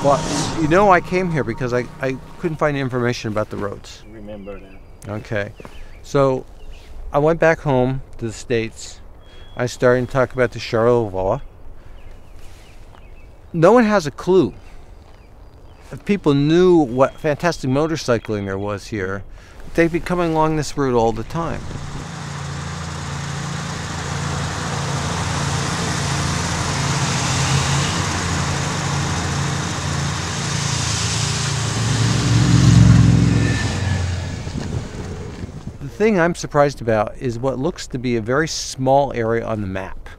Well, you know, I came here because I couldn't find information about the roads. Remember that. Okay. So I went back home to the States. I started to talk about the Charlevoix. No one has a clue. If people knew what fantastic motorcycling there was here, they'd be coming along this route all the time. The thing I'm surprised about is what looks to be a very small area on the map.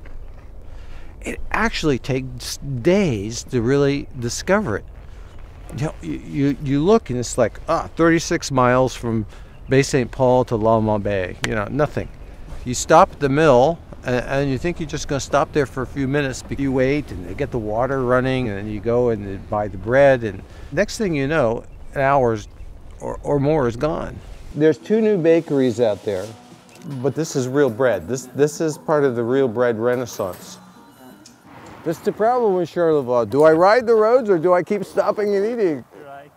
It actually takes days to really discover it. You know, you look and it's like 36 miles from Bay St. Paul to Lamont Bay. You know, nothing. You stop at the mill and you think you're just going to stop there for a few minutes. But you wait and they get the water running, and then you go and they buy the bread, and next thing you know, an hour or more is gone. There's 2 new bakeries out there, but this is real bread. This is part of the real bread renaissance. That's the problem with Charlevoix. Do I ride the roads or do I keep stopping and eating? Right.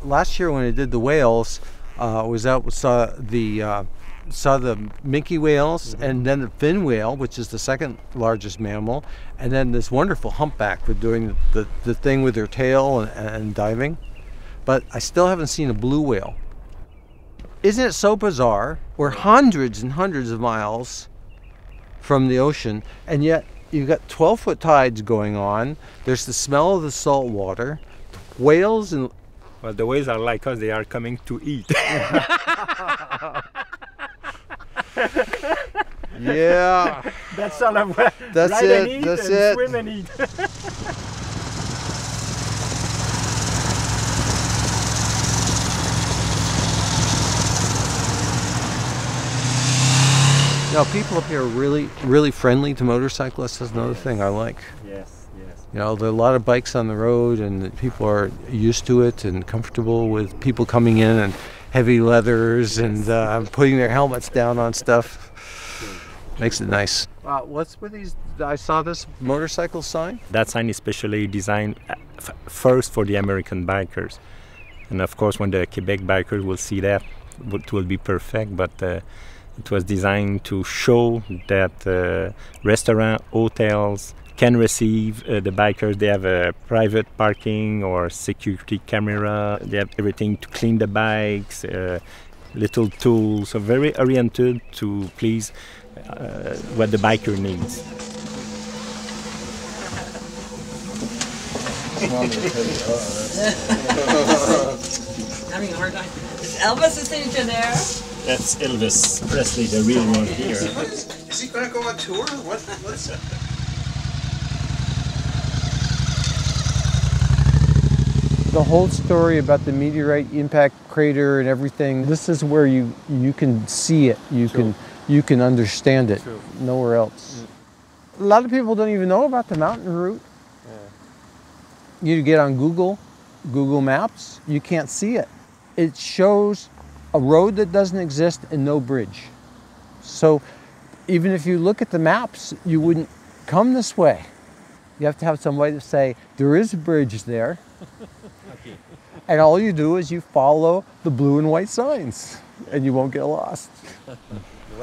Last year when I did the whales, was out, saw the minke whales, and then the fin whale, which is the second largest mammal, and then this wonderful humpback for doing the thing with their tail and diving. But I still haven't seen a blue whale. Isn't it so bizarre? We're hundreds and hundreds of miles from the ocean, and yet you've got 12-foot tides going on. There's the smell of the salt water. Whales and... Well, the whales are like us. They are coming to eat. Yeah. That's all of what. That's ride it. And eat That's and it. Swim and eat. Now, people up here are really, really friendly to motorcyclists. That's another thing I like. Yes, yes. You know, there are a lot of bikes on the road, and people are used to it and comfortable with people coming in and heavy leathers and putting their helmets down on stuff. Makes it nice. What's with these? I saw this motorcycle sign. That sign is specially designed first for the American bikers. And of course, when the Quebec bikers will see that, it will be perfect. But it was designed to show that restaurants, hotels can receive the bikers. They have a private parking or security camera. They have everything to clean the bikes, little tools. So very oriented to please what the biker needs. Having a hard time. Is Elvis a signature there? That's Elvis Presley, the real one here. Is he going to go on tour? What's the whole story about the meteorite impact crater and everything? This is where you can see it. You can understand it. True. Nowhere else. A lot of people don't even know about the mountain route. Yeah. You get on Google Maps, you can't see it. It shows a road that doesn't exist and no bridge. So even if you look at the maps, you wouldn't come this way. You have to have some way to say, there is a bridge there. Okay. And all you do is you follow the blue and white signs and you won't get lost.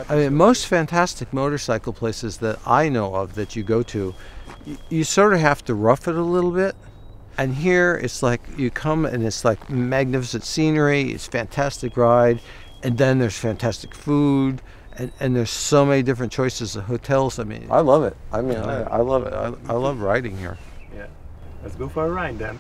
I mean, most fantastic motorcycle places that I know of that you go to, you sort of have to rough it a little bit. And here it's like you come and it's like magnificent scenery, it's fantastic ride, and then there's fantastic food, and there's so many different choices of hotels. I mean, I love it. I mean, I love it. I love riding here. Yeah. Let's go for a ride then.